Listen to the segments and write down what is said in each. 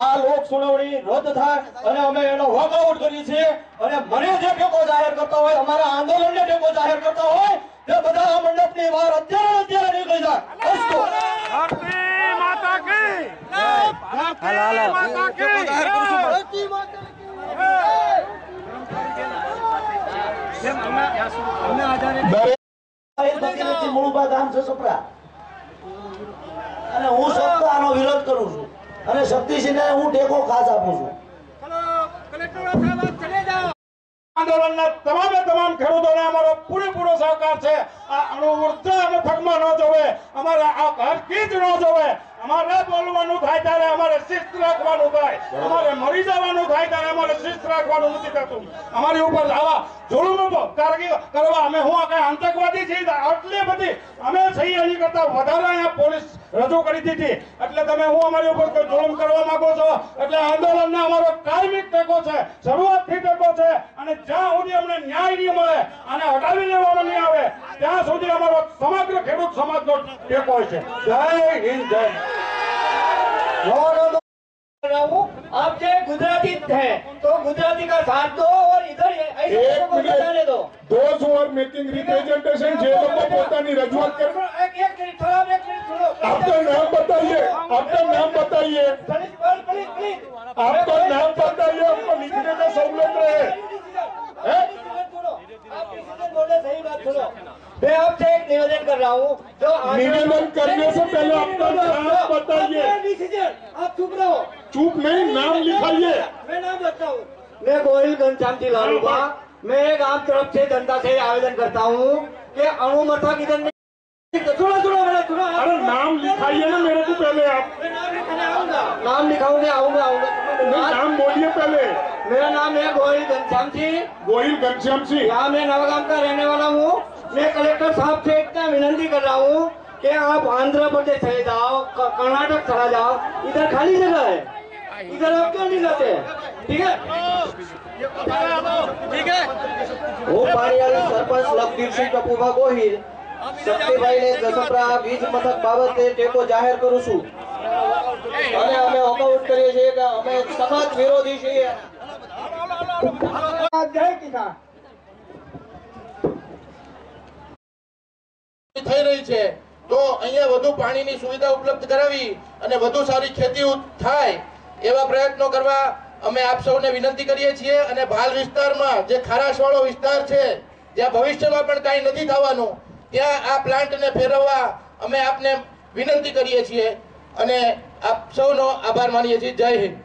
આ લોક સુનાવણી રદ થાય અને અમે એનો વોકઆઉટ કરીએ છીએ અને મને જે ટેકો જાહેર કરતા હોય, અમારા આંદોલનને ટેકો જાહેર કરતા હોય તે બધા મંડપની બહાર અત્યારે નીકળી જાય। ભારતી માતા કી જય, ભારતી માતા કી જય, ભારતી માતા કી મૂળબા ગામ છે સપરા અને હું સત્તા આનો વિરોધ કરું છું અને શક્તિસિંહને હું ટેકો ખાસ આપું છું। આંદોલનના તમામ ખેડૂતોને અમારો પૂરેપૂરો સહકાર છે। આ અણુ ઉર્જા મથકમાં ન જોવે, અમારે આ હરકીજ ન જોવે, અમારે બોલવાનું થાય ત્યારે અમારે શિસ્ત રાખવાનું થાય, અમારે મરી જવાનું થાય ત્યારે અમારે શિસ્ત રાખવાનું નથી થતું। અમારી ઉપર આવા જુલ્મ કરવા અમે હું કઈ આતંકવાદી છીએ આટલી બધી અમે છીએ એની કરતા વધારે અહીંયા પોલીસ રજૂ કરી દીધી। એટલે તમે હું અમારી ઉપર કોઈ જુલ્મ કરવા માંગો છો એટલે આંદોલનને અમારો કાયમી ટેકો છે, શરૂઆતથી ટેકો છે અને જ્યાં સુધી અમને ન્યાય નહીં મળે અને હટાવી લેવામાં નહીં આવે ત્યાં સુધી અમારો સમગ્ર ખેડૂત સમાજનો ટેકો છે। જય હિન્દ, જય। आप जो गुजराती हैं तो गुजराती का साथ दो और इधर ऐसे बताने दो। Those who are making representation જે લોકો પોતાની રજૂઆત કરે एक मिनट थोड़ा एक मिनट सुनो। आपका नाम बताइए, आपका नाम बताइए, प्लीज आपका नाम बताइए, आपको लिखने का सहूलत रहे। सही बात सुनो। मैं आपसे एक निवेदन कर रहा हूँ जो निवेदन करने से पहले आपका नाम बताइए। आप चुप रहो। चुप नहीं, नाम लिखाइए। मैं नाम बताता हूँ। मैं गोहिल घनश्याम जी लालूबा, मैं गांव तरफ से जनता से आवेदन करता हूँ कि अणु मथक इधर सुनो मेरा सुनो। अरे नाम लिखाइए ना मेरे को पहले आप। मैं नाम लिखाने आऊंगा, नाम लिखाऊंगे, आऊंगा। नाम बोलिए पहले। मेरा नाम है गोहिल घनश्याम जी। गोहिल घनश्याम सिंह। यहाँ मैं नवागांव का रहने वाला हूँ। मैं कलेक्टर साहब से इतना विनती कर रहा हूँ कि आप आंध्र प्रदेश चले जाओ, कर्नाटक चला जाओ, इधर खाली जगह है, इधर आप क्यों नहीं जाते? ठीक है, ठीक है। હું પાણીયાળી સરપંચ લખદીરસિંહ ટપુભા ગોહિલ શક્તિભાઈને જસપરા વીજ મથક બાબતે ટેકો જાહેર કરું છું અને અમે વોકઆઉટ કરીએ છીએ કે અમે સખત વિરોધી છીએ। जय किसान। થઈ રહી છે તો અહીંયા વધુ પાણીની સુવિધા ઉપલબ્ધ કરાવી અને વધુ સારી ખેતી થાય એવા પ્રયત્નો કરવા અમે આપ સૌને વિનંતી કરીએ છીએ અને ભાલ વિસ્તારમાં જે ખારાશવાળો વિસ્તાર છે જ્યાં ભવિષ્યમાં પણ કાંઈ નથી થવાનું ત્યાં આ પ્લાન્ટને ફેરવવા અમે આપને વિનંતી કરીએ છીએ અને આપ સૌનો આભાર માનીએ છીએ। જય હિન્દ।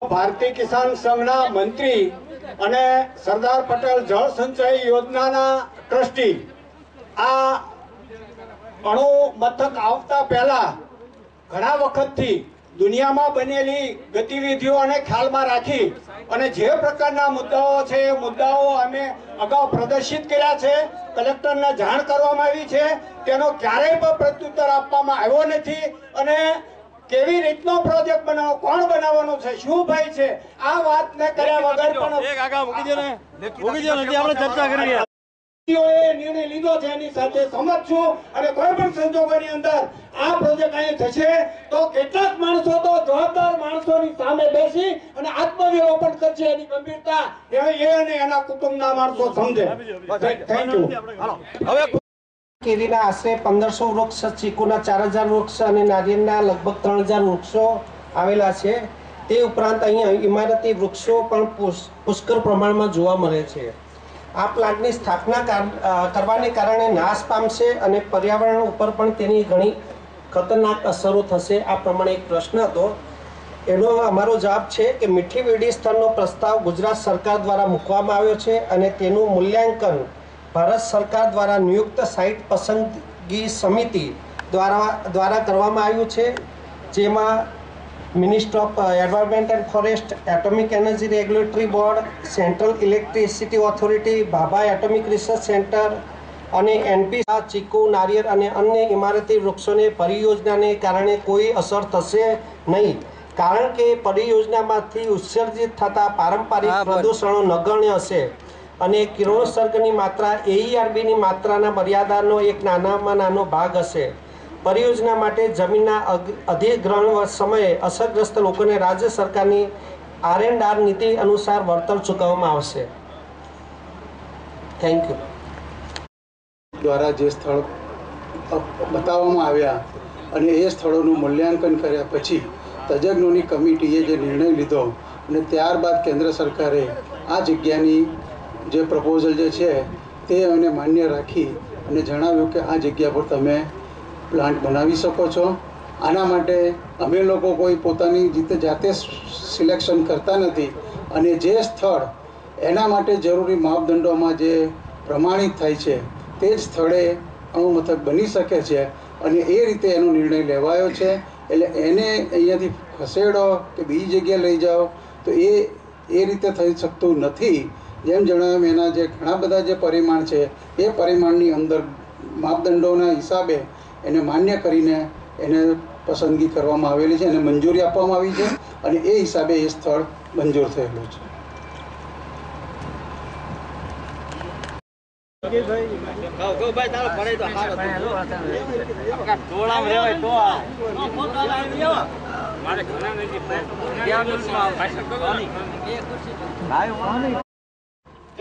ભારતીય કિસાન સંઘના મંત્રી અને સરદાર પટેલ જળ સંચય યોજનાના ટ્રસ્ટી આ અણુ મથક આવતા પહેલા ઘણા વખતથી દુનિયામાં બનેલી ગતિવિધિઓને ખ્યાલમાં રાખી અને જે પ્રકારના મુદ્દાઓ છે એ મુદ્દાઓ અમે અગાઉ પ્રદર્શિત કર્યા છે, કલેક્ટરને જાણ કરવામાં આવી છે, તેનો ક્યારેય પણ પ્રત્યુત્તર આપવામાં આવ્યો નથી અને કેવી રીતનો પ્રોજેક્ટ બનાવો, કોણ બનાવવાનો છે, શું ભાઈ છે, આ વાત ને કર્યા વગર પણ ચર્ચા કરીએ નિર્ણય લીધો છે એની સાથે સમજ છું અને કોઈ પણ સંજોગોની અંદર આ પ્રોજેક્ટ અહીં થશે તો કેટલાક માણસો તો જવાબદાર માણસોની સામે બેસી અને આત્મવિલોપન કરશે એની ગંભીરતા એ અને એના કુટુંબના માણસો સમજે। Thank you. હવે કેરીના આશરે 1500 વૃક્ષ, ચીકુના 4000 વૃક્ષ અને નારિયેળના લગભગ 3000 વૃક્ષો આવેલા છે। તે ઉપરાંત અહીં ઇમારતી વૃક્ષો પણ પુષ્કળ પ્રમાણમાં જોવા મળે છે। આ પ્લાન્ટની સ્થાપના કરવાને કારણે નાશ પામશે અને પર્યાવરણ ઉપર પણ તેની ઘણી ખતરનાક અસરો થશે। આ પ્રમાણે એક પ્રશ્ન હતો, એનો અમારો જવાબ છે કે મીઠી વીડી સ્થળનો પ્રસ્તાવ ગુજરાત સરકાર દ્વારા મૂકવામાં આવ્યો છે અને તેનું મૂલ્યાંકન ભારત સરકાર દ્વારા નિયુક્ત સાઇટ પસંદગી સમિતિ દ્વારા કરવામાં આવ્યું છે, જેમાં ministry of environment and forest, atomic energy regulatory board, central electricity authority, Bhabha atomic research centre અને એનપી ચીકુ, નારિયેળ અને અન્ય ઇમારતી વૃક્ષોને પરિયોજનાને કારણે કોઈ અસર થશે નહીં, કારણ કે પરિયોજનામાંથી ઉત્સર્જિત થતા પારંપરિક પ્રદૂષણો નગण्य હશે અને કિરણોત્સર્ગની માત્રા AERBની માત્રાના મર્યાદાનો એક નાનામાં નાનો ભાગ હશે। પરિયોજના માટે જમીનના અધિગ્રહણ સમયે અસરગ્રસ્ત લોકોને રાજ્ય સરકારની R&R નીતિ અનુસાર વળતર ચૂકવવામાં આવશે. Thank you. દ્વારા જે સ્થળ બતાવવામાં આવ્યા અને એ સ્થળોનું મૂલ્યાંકન કર્યા પછી તજજ્ઞોની કમિટીએ જે નિર્ણય લીધો અને ત્યારબાદ કેન્દ્ર સરકારે આ જગ્યાની જે પ્રપોઝલ જે છે તે એને માન્ય રાખી અને જણાવ્યું કે આ જગ્યા પર તમે પ્લાન્ટ બનાવી શકો છો. આના માટે અમે લોકો કોઈ પોતાની રીતે જાતે સિલેક્શન કરતા નથી અને જે સ્થળ એના માટે જરૂરી માપદંડોમાં જે પ્રમાણિત થાય છે તે જ સ્થળે અણુમથક બની શકે છે અને એ રીતે એનો નિર્ણય લેવાયો છે. એટલે એને અહીંયાથી ખસેડો કે બીજી જગ્યાએ લઈ જાઓ તો એ રીતે થઈ શકતું નથી. જેમ જણાવ્યું એના જે ઘણા બધા જે પરિમાણ છે એ પરિમાણની અંદર માપદંડોના હિસાબે એને માન્ય કરીને એને પસંદગી કરવામાં આવેલી છે અને મંજૂરી આપવામાં આવી છે અને એ હિસાબે એ સ્થળ મંજૂર થયેલું છે.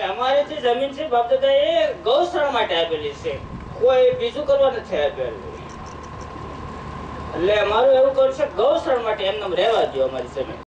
हमारे जो जमीन से बाप दादा ये गौशाला માટે આપેલી છે, કોઈ બીજું કરવા નથી આપેલું. એટલે અમારું એવું કરશે ગૌશાળા માટે એમને રહેવા દો અમારી જમીન.